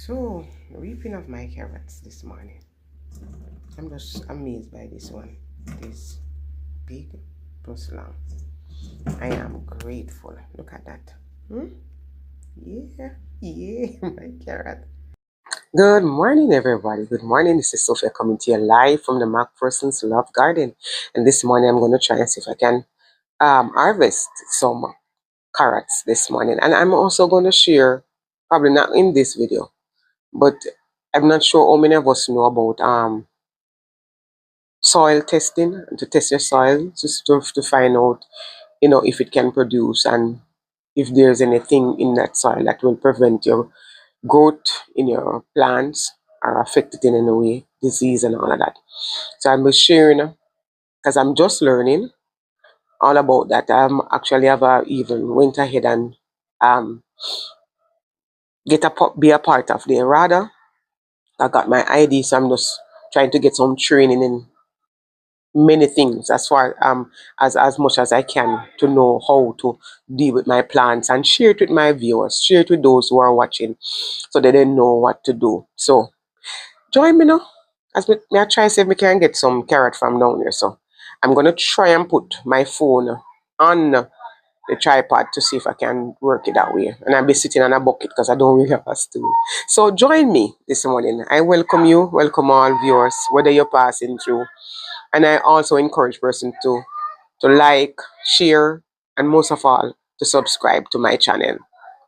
So, reaping of my carrots this morning. I'm just amazed by this one. This big plus long. I am grateful. Look at that. Yeah, my carrot. Good morning, everybody. Good morning. This is Sophia coming to you live from the Macpherson's Love Garden. And this morning, I'm going to try and see if I can harvest some carrots this morning. And I'm also going to share, probably not in this video, but I'm not sure how many of us know about soil testing, to test your soil just to find out, if it can produce and if there's anything in that soil that will prevent your growth in your plants or affect it in any way, disease and all of that. So I'm sharing because I'm just learning all about that. Actually have even went ahead and um be a part of the RADA. I got my ID, so I'm just trying to get some training in many things as far as much as I can to know how to deal with my plants and share it with my viewers, share it with those who are watching so that they know what to do. So join me now as I try to see if we can get some carrot from down here. So I'm gonna try and put my phone on the tripod to see if I can work it that way. And I'll be sitting on a bucket because I don't really have a stool. So join me this morning. I welcome you, welcome all viewers, whether you're passing through. And I also encourage person to like, share, and most of all, to subscribe to my channel.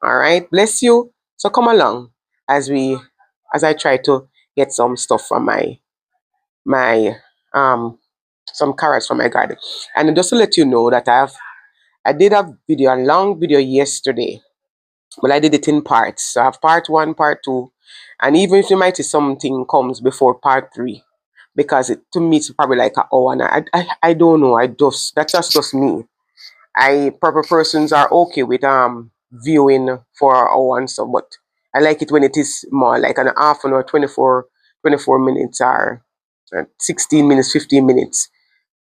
All right, bless you. So come along as I try to get some stuff from my some carrots from my garden. And just to let you know that I did a long video yesterday, but I did it in parts. So I have part one, part two, and even if you might see something comes before part three, because to me it's probably like an hour, and I don't know. That's just me. Proper persons are okay with viewing for an hour and so, but I like it when it is more like an half an hour, 24 minutes or 16 minutes, 15 minutes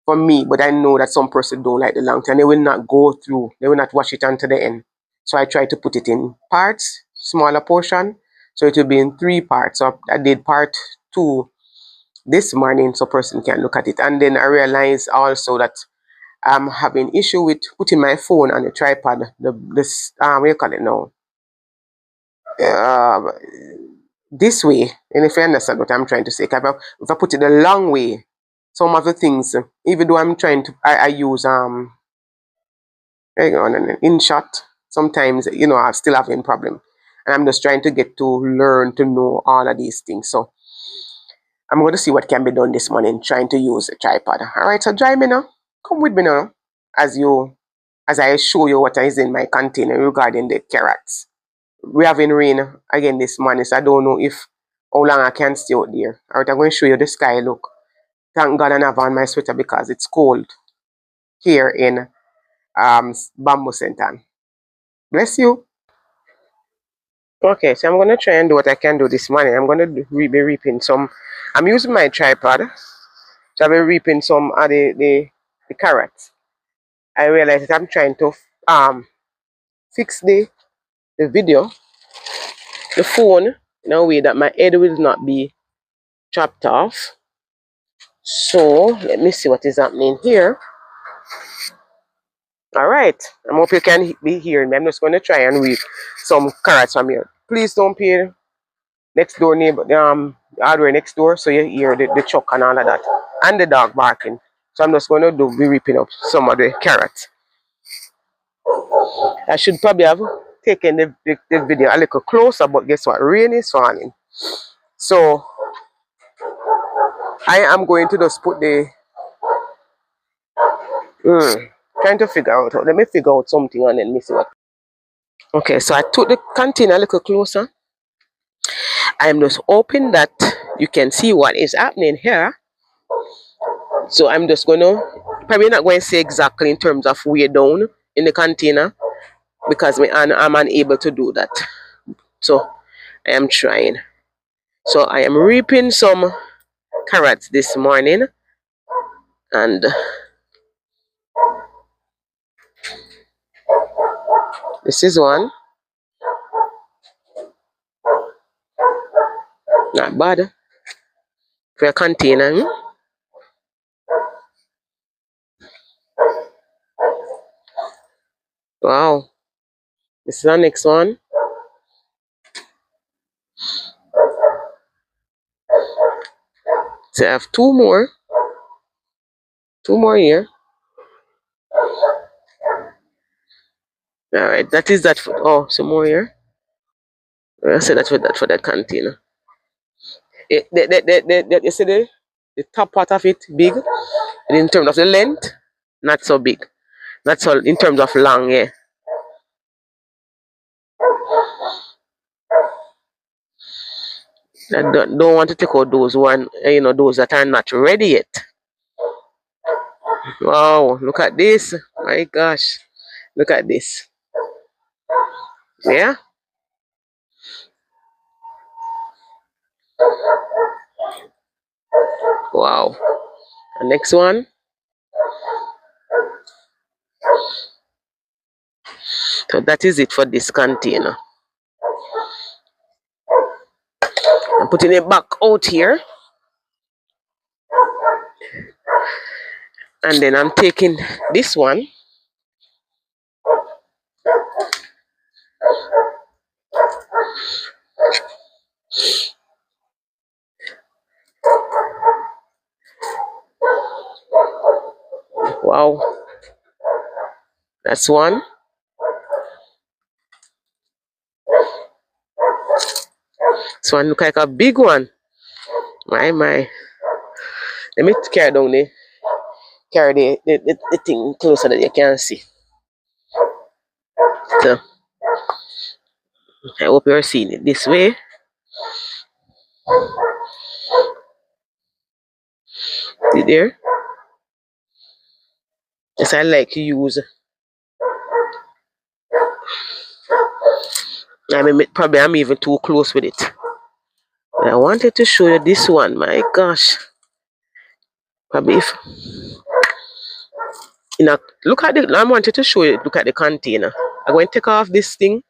for me. But I know that some person don't like the long time. They will not go through. They will not watch it until the end. So I try to put it in parts, smaller portion. So it will be in 3 parts. So I did part 2 this morning so person can look at it. And then I realized also that I'm having issue with putting my phone on the tripod. What do you call it now? Uh, this way. And if you understand what I'm trying to say, if I put it the long way, some of the things, even though I'm trying to, I use hang on an InShot. Sometimes I'm still having problem, and I'm just trying to get to learn to know all of these things. So I'm going to see what can be done this morning, trying to use a tripod. All right, so join me now. Come with me now, as I show you what is in my container regarding the carrots. We having rain again this morning, so I don't know if how long I can stay out there. All right, I'm going to show you the sky look. Thank God I have on my sweater because it's cold here in Bamboo Center. Bless you. Okay, so I'm going to try and do what I can do this morning. I'm going to be reaping some. I'm using my tripod. So I'll be reaping some of the carrots. I realize that I'm trying to fix the video, the phone, in a way that my head will not be chopped off. So let me see what is happening here. All right, I hope you can be hearing me. I'm just going to try and reap some carrots from here. Please don't pay next door neighbor, hardware next door, so you hear the chuck and all of that, and the dog barking. So I'm just going to be reaping up some of the carrots. I should probably have taken the video a little closer, but guess what? Rain is falling. So I am going to just put the trying to figure out. Let me figure out something and then let me see what. Okay, so I took the container a little closer. I'm just hoping that you can see what is happening here. So I'm just gonna probably not going to say exactly in terms of way down in the container because I'm unable to do that. So I am trying. So I am reaping some carrots this morning, and this is one. Not bad for a container. Wow. This is the next one. So I have two more. Two more here. Alright, that is that for, oh, some more here. I said that for that container. You see the top part of it big, and in terms of the length, not so big. That's all in terms of long, yeah. I don't want to take out those those that are not ready yet. Wow, look at this. My gosh. Look at this. Yeah. Wow. The next one. So that is it for this container. I'm putting it back out here. And then I'm taking this one. Wow. That's one. This one look like a big one. My. Let me carry down the thing closer that you can see. So I hope you're seeing it this way. See there? Yes, I like to use. Probably I'm even too close with it. But I wanted to show you this one. My gosh. Probably if look at I wanted to show you. Look at the container. I'm going to take off this thing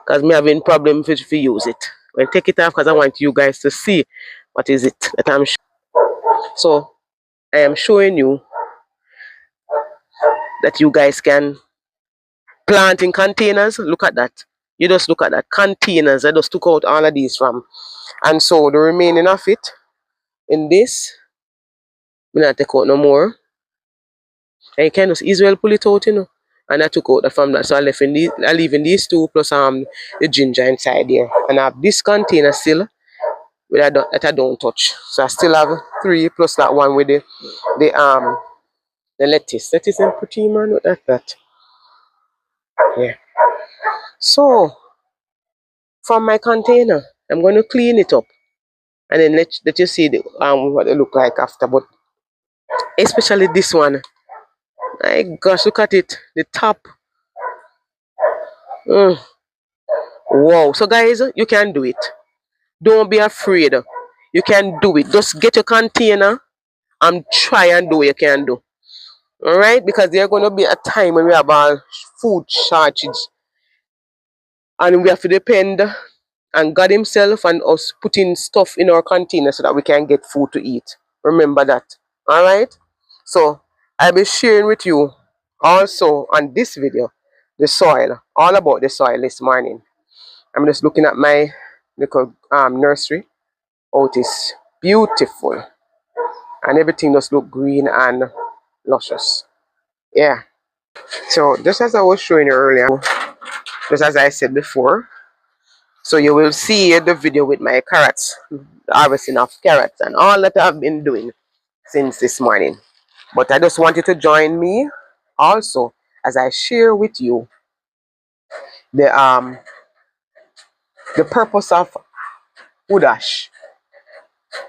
because me having problem if you use it. I'm going to take it off because I want you guys to see what is it that I'm showing. So I am showing you that you guys can plant in containers. Look at that. You just look at that. Containers. I just took out all of these from. And so the remaining of it in this, I'm not take out no more. And you can just easily pull it out, And I took out the from that. So I leave in these two plus the ginger inside there. And I have this container still that I don't touch. So I still have 3 plus that one with the lettuce. Lettuce and pretty man with that. Yeah. So from my container, I'm going to clean it up. And then let you see what they look like after. But especially this one. My gosh, look at it. The top. Wow. So guys, you can do it. Don't be afraid. You can do it. Just get your container and try and do what you can do. Alright? Because there's going to be a time when we have our food shortage. And we have to depend on God Himself and us putting stuff in our container so that we can get food to eat. Remember that. Alright? So I'll be sharing with you also on this video the soil. All about the soil this morning. I'm just looking at my little nursery. Oh, it is beautiful. And everything just look green and luscious. Yeah. So just as I was showing you earlier, just as I said before, so you will see the video with my carrots, harvesting of carrots and all that I've been doing since this morning. But I just want you to join me also as I share with you the purpose of wood ash.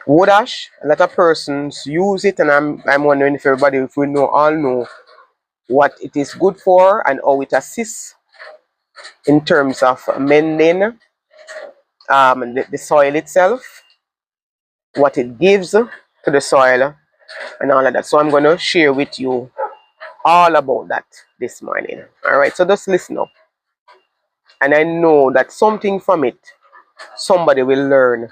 Wood ash, a lot of persons use it, and I'm wondering if we all know what it is good for and how it assists in terms of mending the soil itself, what it gives to the soil, and all of that. So I'm going to share with you all about that this morning. All right, so just listen up. And I know that something from it, somebody will learn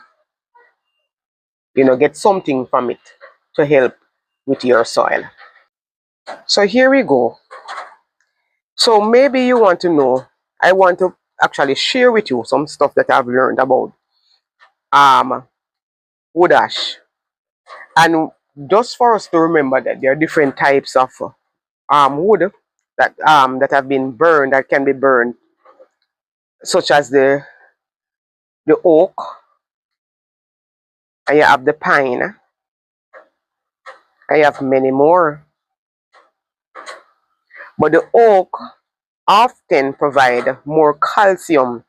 get something from it to help with your soil. So here we go. So maybe you want to know, I want to actually share with you some stuff that I've learned about wood ash. And just for us to remember that there are different types of wood that have been burned, that can be burned, such as the oak, and you have the pine, and you have many more. But the oak often provide more calcium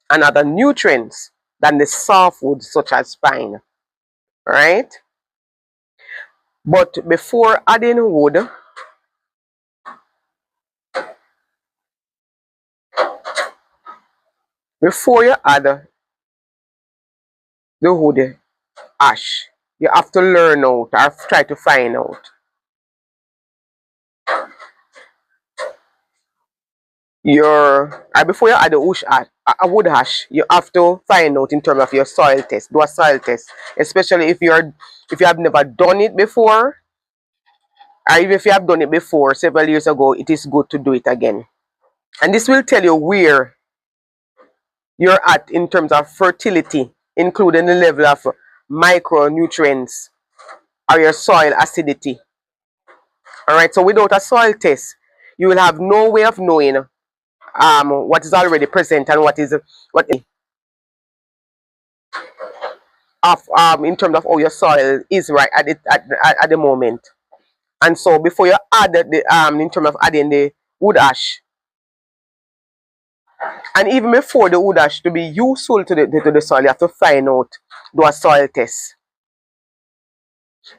and other nutrients than the softwood such as pine, right? But before adding wood, before you add the wood ash, you have to learn out or try to find out before you add a wood ash, you have to find out in terms of your soil test. Do a soil test, especially if you have never done it before, or even if you have done it before several years ago. It is good to do it again, and this will tell you where you're at in terms of fertility, including the level of micronutrients or your soil acidity. All right. So without a soil test, you will have no way of knowing what is already present and what of in terms of how your soil is right at the moment. And so before you add the in terms of adding the wood ash, and even before the wood ash to be useful to the soil, you have to find out, do a soil test.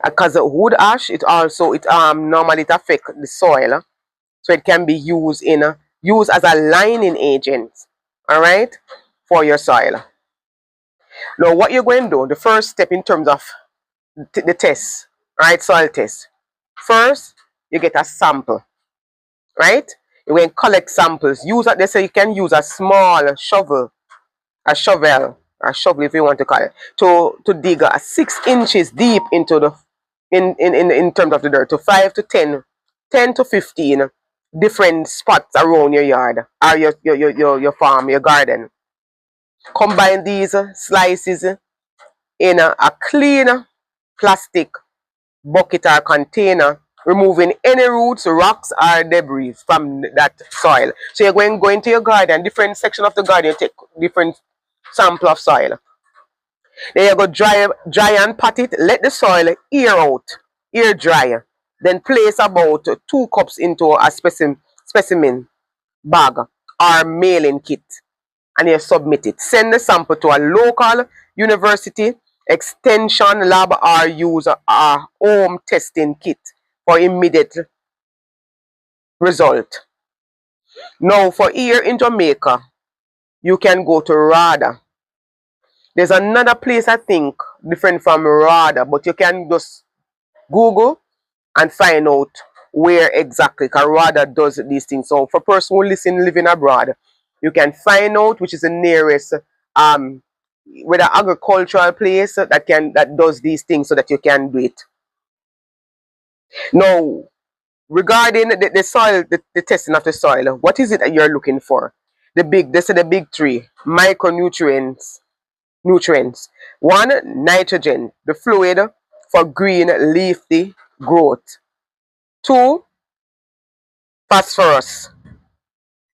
Because the wood ash, it normally it affects the soil, so it can be used as a lining agent, all right, for your soil. Now what you're going to do, the first step in terms of the test, right, soil test. First, you get a sample, right? You can collect samples. They say you can use a small shovel, a shovel if you want to call it, to dig 6 inches deep into the in terms of the dirt, to 5 to 10 to 15 different spots around your yard or your farm, your garden. Combine these slices in a clean plastic bucket or container, removing any roots, rocks, or debris from that soil. So you're go into your garden, different section of the garden, you take different sample of soil. Then you go dry and pot it, let the soil air dry. Then place about 2 cups into a specimen bag or mailing kit, and you submit it. Send the sample to a local university, extension lab, or use a home testing kit for immediate result. Now, for here in Jamaica, you can go to RADA. There's another place, I think, different from RADA, but you can just Google and find out where exactly, because RADA does these things. So for person who living abroad, you can find out which is the nearest with an agricultural place that does these things so that you can do it. Now, regarding the soil, the testing of the soil, what is it that you're looking for? The big 3 micronutrients. Nutrients. 1, nitrogen, the fluid for green leafy growth. 2, phosphorus,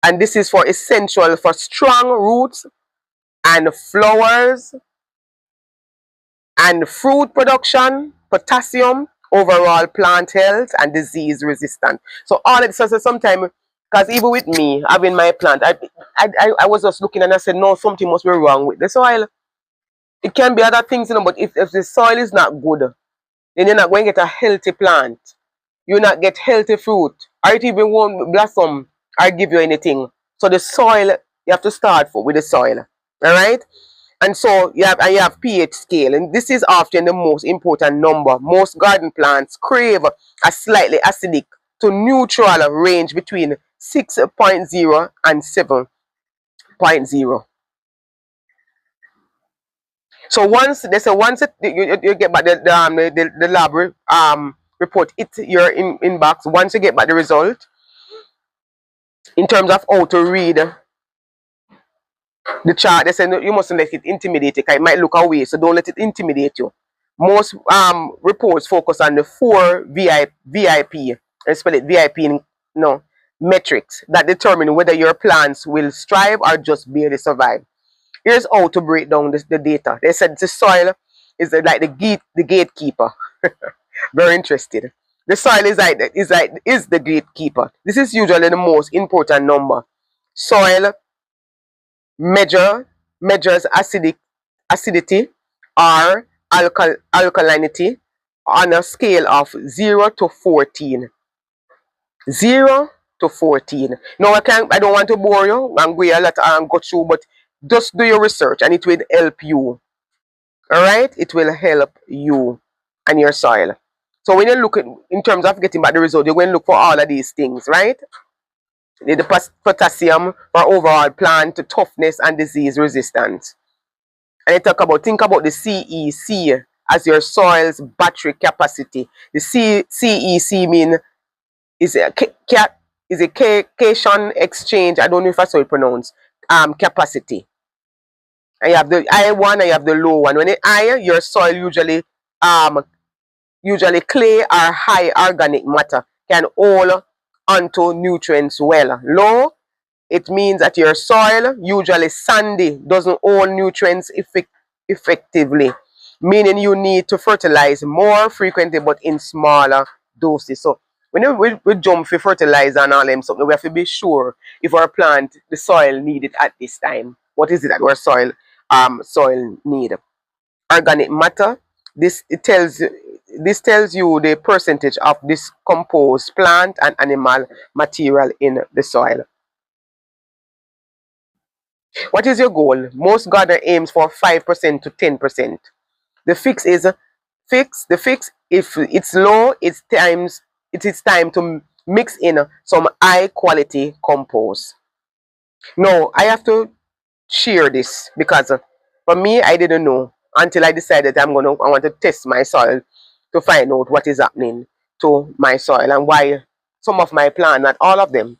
and this is essential for strong roots and flowers and fruit production. Potassium, overall plant health and disease resistant. So all it says sometimes, because even with me having my plant, I was just looking and I said, no, something must be wrong with the soil. It can be other things, but if the soil is not good, then you're not going to get a healthy plant. You'll not get healthy fruit, or it even won't blossom or give you anything. So the soil, you have to start with the soil. All right? And so you have pH scale, and this is often the most important number. Most garden plants crave a slightly acidic to neutral range between 6.0 and 7.0. So once they say once you get back the lab report it your inbox. Once you get back the result, in terms of how to read the chart, they say no, you mustn't let it intimidate you, 'cause it might look away. So don't let it intimidate you. Most reports focus on the four VIP, I spell it VIP in no metrics that determine whether your plants will strive or just barely survive. Here's how to break down the data. They said the soil is like the gatekeeper. Very interested. The soil is the gatekeeper. This is usually the most important number. Soil measures acidity or alkalinity on a scale of 0 to 14. 0 to 14. Now I don't want to bore you and go a lot and go through, but just do your research and it will help you. Alright? It will help you and your soil. So when you look at in terms of getting back the result, you're going to look for all of these things, right? The potassium for overall plant toughness and disease resistance. And I think about the CEC as your soil's battery capacity. The CEC mean is a cation exchange. I don't know if that's how it pronounced. Capacity. And you have the high one and you have the low one. When it's high, your soil usually clay or high organic matter can hold onto nutrients well. Low, it means that your soil, usually sandy, doesn't hold nutrients effectively, meaning you need to fertilize more frequently but in smaller doses. So when we jump for fertilizer and all them something, we have to be sure if our plant, the soil need it at this time. What is it that our soil need? Organic matter. This tells you the percentage of decomposed plant and animal material in the soil. What is your goal? Most gardener aims for 5% to 10%. The fix is the fix. If it's low, it is time to mix in some high quality compost. Now I have to share this because for me I didn't know until I decided I want to test my soil to find out what is happening to my soil and why some of my plants, not all of them,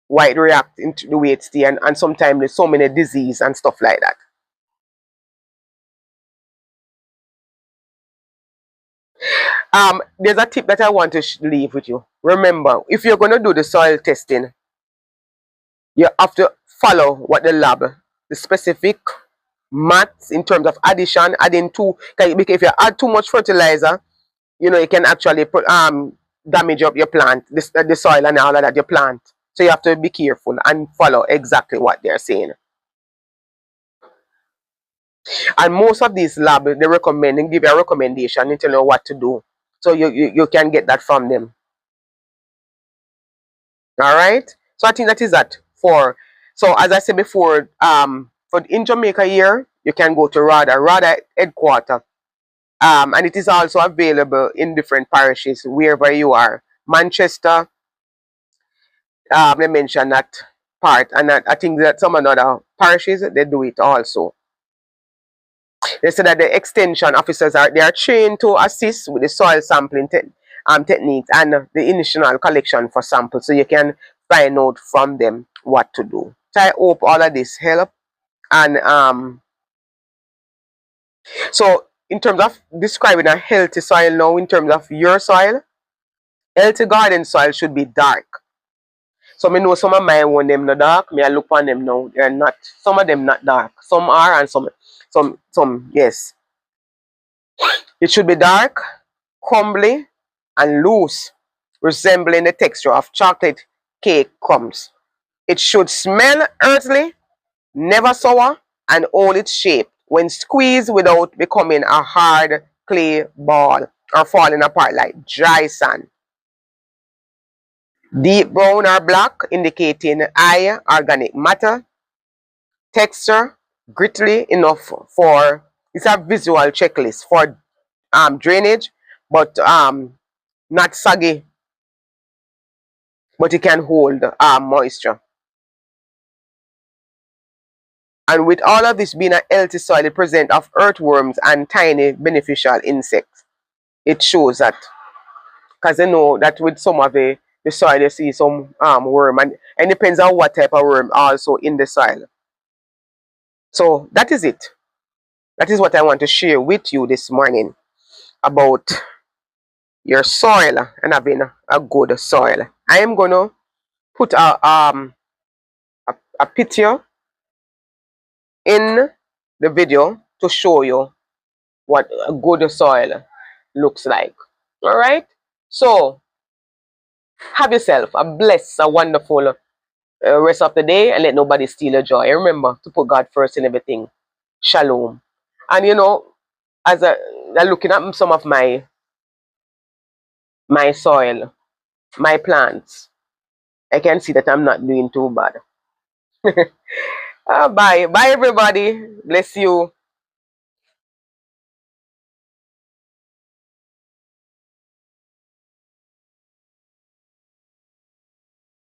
why it react into the way it's there, and sometimes there's so many disease and stuff like that. There's a tip that I want to leave with you. Remember, if you're going to do the soil testing, you have to follow what the specific maths in terms of addition, adding two. Because if you add too much fertilizer, it can actually damage up your plant, the soil and all of that, your plant. So you have to be careful and follow exactly what they're saying. And most of these labs, they recommend and give you a recommendation and tell you what to do. So you can get that from them. All right. So I think that is that for. So as I said before, in Jamaica here, you can go to RADA headquarters. And it is also available in different parishes wherever you are. Manchester, they mentioned that part, and I think that some other parishes they do it also. They said that the extension officers are trained to assist with the soil sampling techniques and the initial collection for samples, so you can find out from them what to do. So I hope all of this help. And so in terms of describing a healthy soil now, in terms of your soil, healthy garden soil should be dark. So I know some of my own them not dark. Me I look on them now. They're not. Some of them not dark. Some are, and some yes. It should be dark, crumbly, and loose, resembling the texture of chocolate cake crumbs. It should smell earthly, never sour, and hold its shape when squeezed without becoming a hard clay ball or falling apart like dry sand. Deep brown or black, indicating high organic matter. Texture, gritty enough for, it's a visual checklist for drainage, but not soggy, but it can hold moisture. And with all of this being a healthy soil, it present of earthworms and tiny beneficial insects. It shows that, because you know that with some of the soil you see some worm, and depends on what type of worm also in the soil. So that is it. That is what I want to share with you this morning about your soil and having a good soil. I am gonna put a picture in the video to show you what a good soil looks like. All right. So have yourself a blessed, a wonderful rest of the day, and let nobody steal your joy. And remember to put God first in everything. Shalom. And you know, as I looking at some of my soil, my plants, I can see that I'm not doing too bad. Bye. Bye, everybody. Bless you.